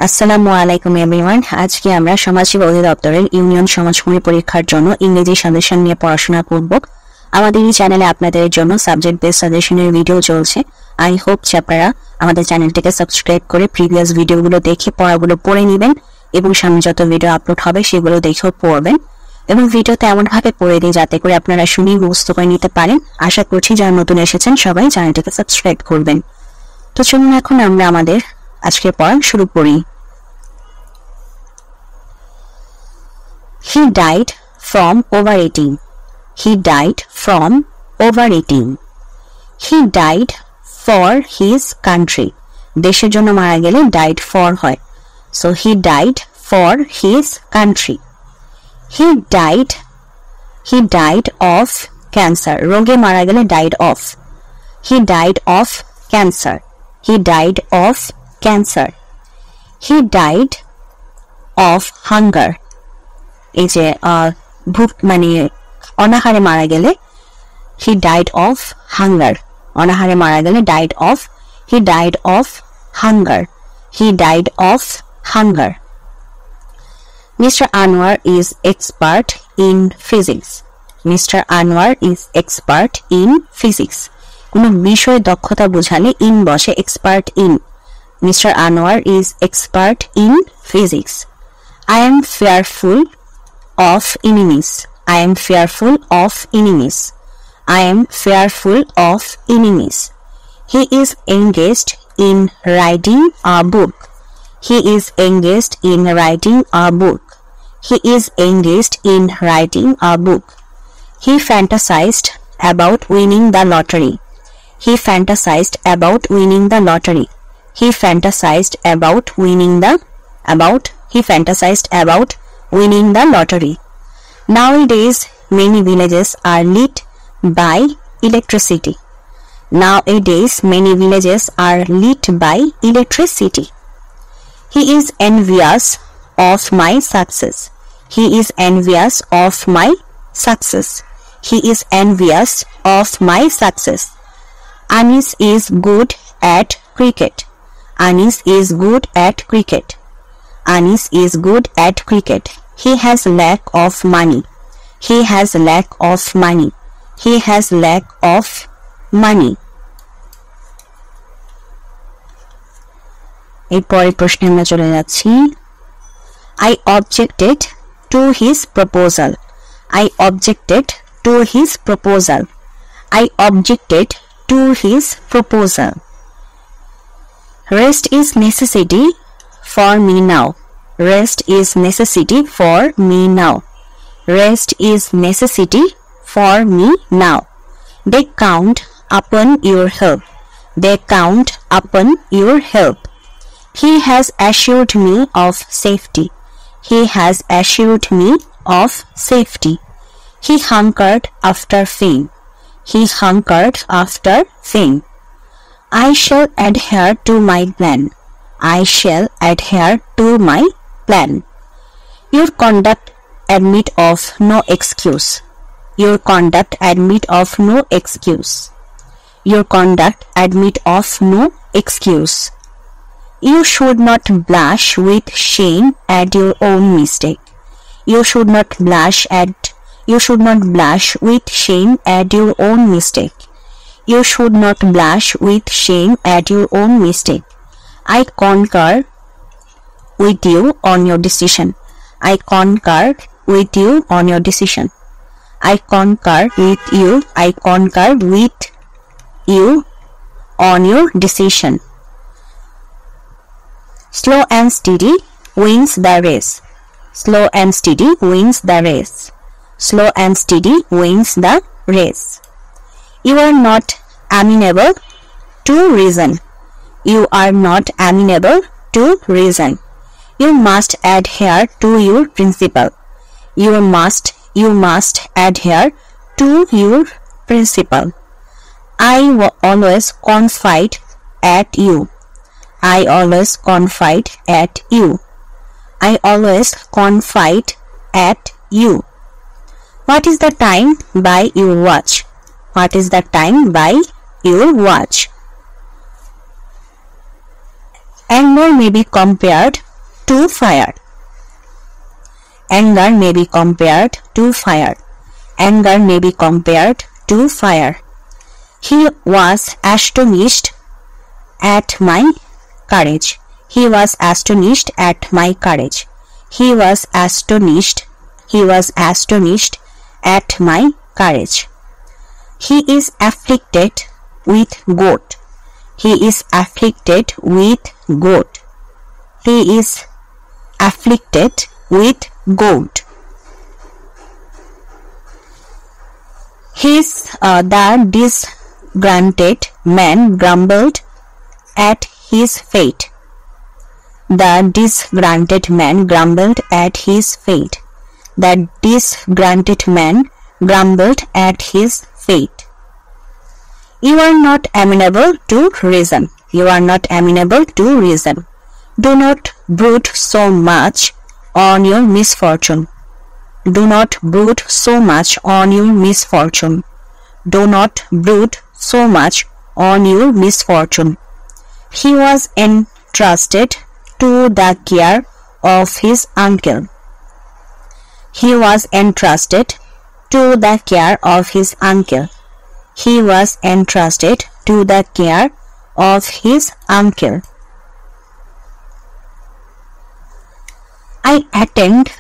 আসসালামু আলাইকুম এভরিওয়ান। আজকে আমরা সমাজসেবা অধিদপ্তরের ইউনিয়ন সমাজকর্মী পরীক্ষার জন্য ইংরেজি সাজেশন নিয়ে পড়াশোনা করব। আমাদের এই চ্যানেলে আপনাদের জন্য সাবজেক্ট বেস সাজেশনের ভিডিও চলছে। আই হোপ যে আপনারা আমাদের চ্যানেলটিকে সাবস্ক্রাইব করে প্রিভিয়াস ভিডিওগুলো দেখে পড়াগুলো পড়ে নেবেন এবং সামনে যত ভিডিও আপলোড হবে সেগুলো দেখেও পড়বেন এবং ভিডিওতে এমনভাবে পড়ে দিই যাতে করে আপনারা শুনে মুখস্থ করে নিতে পারেন। আশা করছি যারা নতুন এসেছেন সবাই চ্যানেলটিকে সাবস্ক্রাইব করবেন। তো চলুন এখন আমরা আমাদের আজকে পড়া শুরু করি। He died from overeating. He died from overeating. He died for his country. দেশের জন্য মারা গেলে died for হয়। So he died for his country. He died of cancer. রোগে মারা গেলে died of. He died of cancer. He died of cancer. He died of hunger. এই যে ভুক মানে অনাহারে মারা গেলে he died of hunger. অনাহারে মারা গেলে died of. He died of hunger. He died of hunger. Mr. Anwar is expert in physics. Mr. Anwar is expert in physics. কোনো বিষয়ে দক্ষতা বোঝালে in বসে, expert in. Mr. Anwar is expert in physics. I am fearful of enemies. I am fearful of enemies. I am fearful of enemies. He is engaged in writing a book. He is engaged in writing a book. He is engaged in writing a book. He fantasized about winning the lottery. He fantasized about winning the lottery. He fantasized about winning the He fantasized about winning the lottery. Nowadays, many villages are lit by electricity. Nowadays, many villages are lit by electricity. He is envious of my success. He is envious of my success. He is envious of my success. Anis is good at cricket. Anis is good at cricket. Anis is good at cricket. He has lack of money. He has lack of money. He has lack of money. এরপরের প্রশ্নে আমরা চলে যাচ্ছি। I objected to his proposal. I objected to his proposal. I objected to his proposal. Rest is necessity for me now. Rest is necessity for me now. Rest is necessity for me now. They count upon your help. They count upon your help. He has assured me of safety. He has assured me of safety. He hungered after fame. He hungered after fame. I shall adhere to my plan. I shall adhere to my plan. Your conduct admit of no excuse. Your conduct admit of no excuse. Your conduct admit of no excuse. You should not blush with shame at your own mistake. You should not blush with shame at your own mistake. You should not blush with shame at your own mistake. I concur with you on your decision. I concur with you on your decision. I concur with you. I concur with you on your decision. Slow and steady wins the race. Slow and steady wins the race. Slow and steady wins the race. You are not amenable to reason. You are not amenable to reason. You must adhere to your principle. You must adhere to your principle. I always confide at you. I always confide at you. I always confide at you. What is the time by your watch? What is the time by your watch? Anger may be compared to fire. Anger may be compared to fire. Anger may be compared to fire. He was astonished at my courage. He was astonished at my courage. He was astonished. He was astonished at my courage. He is afflicted with gout. He is afflicted with gout. He is afflicted with gout. The disgruntled man grumbled at his fate. The disgruntled man grumbled at his fate. The disgruntled man grumbled at his fate. You are not amenable to reason. You are not amenable to reason. Do not brood so much on your misfortune. Do not brood so much on your misfortune. Do not brood so much on your misfortune. He was entrusted to the care of his uncle. He was entrusted to the care of his uncle. He was entrusted to the care of his uncle. I attend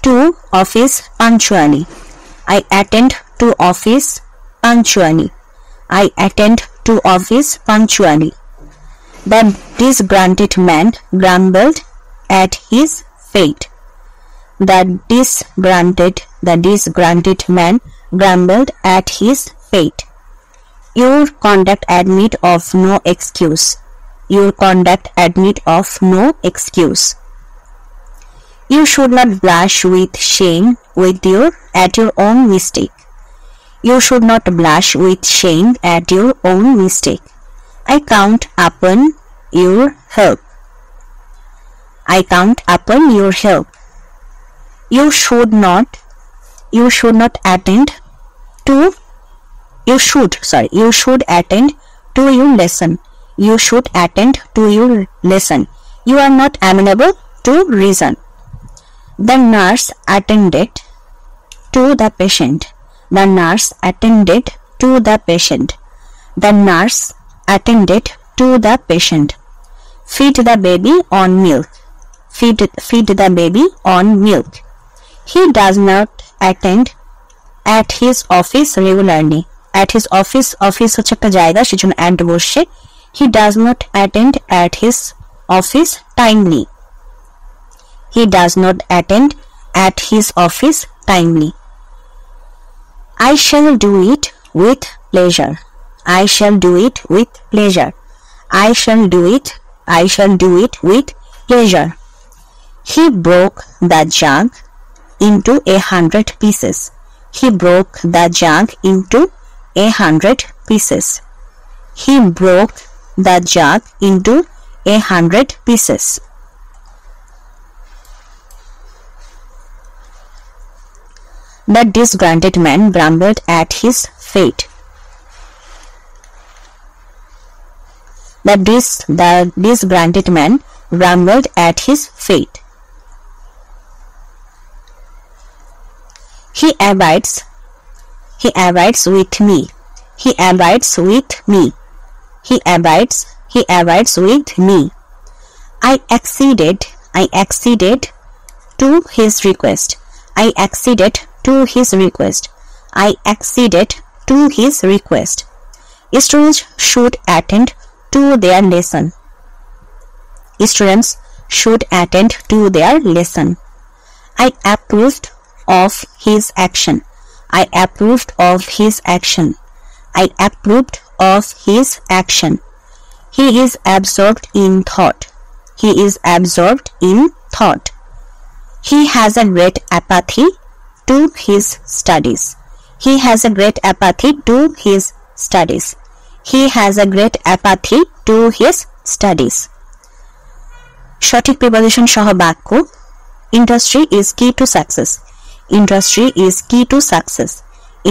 to office punctually. I attend to office punctually. I attend to office punctually. The disgruntled man grumbled at his fate. The disgruntled man grumbled at his fate. Your conduct admit of no excuse. Your conduct admit of no excuse. You should not blush with shame at your own mistake. You should not blush with shame at your own mistake. I count upon your help. I count upon your help. You should attend to your lesson. You should attend to your lesson. You are not amenable to reason. The nurse attended to the patient. The nurse attended to the patient. The nurse attended to the patient. Feed the baby on milk. Feed the baby on milk. He does not attend at his office regularly. At his office হচ্ছে একটা জায়গা, সেজন্য at বসে. He does not attend at his office timely. He does not attend at his office timely. I shall do it with pleasure. I shall do it with pleasure. I shall do it with pleasure. He broke the jug into 100 pieces. He broke the jug into 100 pieces. He broke the jug into 100 pieces. The disgruntled man grumbled at his fate. The disgruntled man grumbled at his fate. He abides with me. He abides with me. He abides with me. I acceded to his request. I acceded to his request. I acceded to his request. Students should attend to their lesson. Students should attend to their lesson. I approved of his action. I approved of his action. I approved of his action. He is absorbed in thought. He is absorbed in thought. He has a great apathy to his studies. He has a great apathy to his studies. He has a great apathy to his studies. সঠিক preposition সহ বাক্য. Industry is key to success. Industry is key to success.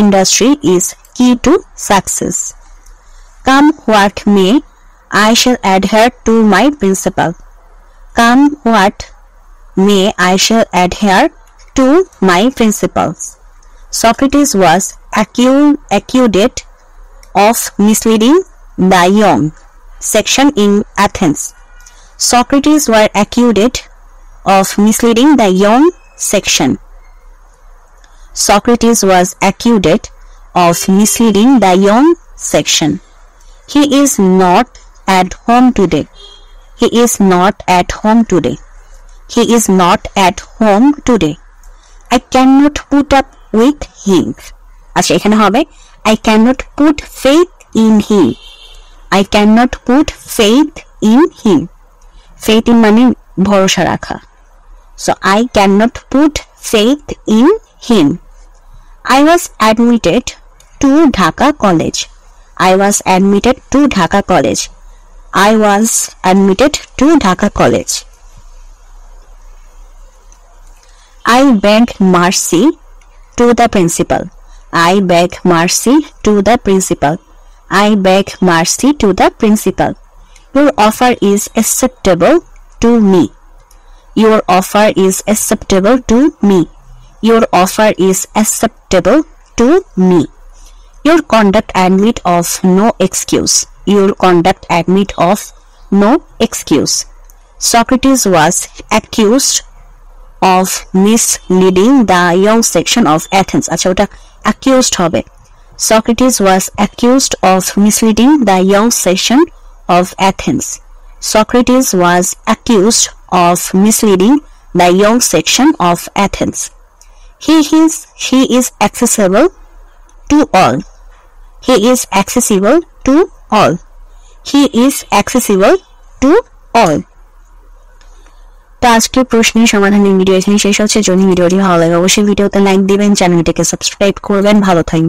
Industry is key to success. Come what may, I shall adhere to my principle. Come what may, I shall adhere to my principles. Socrates was accused of misleading the young section in Athens. Socrates were accused of misleading the young section. Socrates was accused of misleading the young section. He is not at home today. He is not at home today. He is not at home today. I cannot put up with him. আচ্ছা এখানে হবে I cannot put faith in him. I cannot put faith in him. Faith in মানে ভরসা রাখা. So I cannot put faith in him. I was admitted to Dhaka College. I was admitted to Dhaka College. I was admitted to Dhaka College. I beg mercy to the principal. I beg mercy to the principal. I beg mercy to the principal. Your offer is acceptable to me. Your offer is acceptable to me. Your offer is acceptable to me. Your conduct admit of no excuse. Your conduct admit of no excuse. Socrates was accused of misleading the young section of Athens. আচ্ছা ওটা accused হবে. Socrates was accused of misleading the young section of Athens. Socrates was accused of misleading the young section of Athens. He is accessible to all. He is accessible to all. He is accessible to all. তো আজকের প্রশ্নের সমাধানের video এখানে শেষ হচ্ছে। যদি ভিডিওটি ভালো লাগে অবশ্যই ভিডিওতে লাইক দিবেন, চ্যানেলটিকে সাবস্ক্রাইব করবেন। ভালো থাকবেন।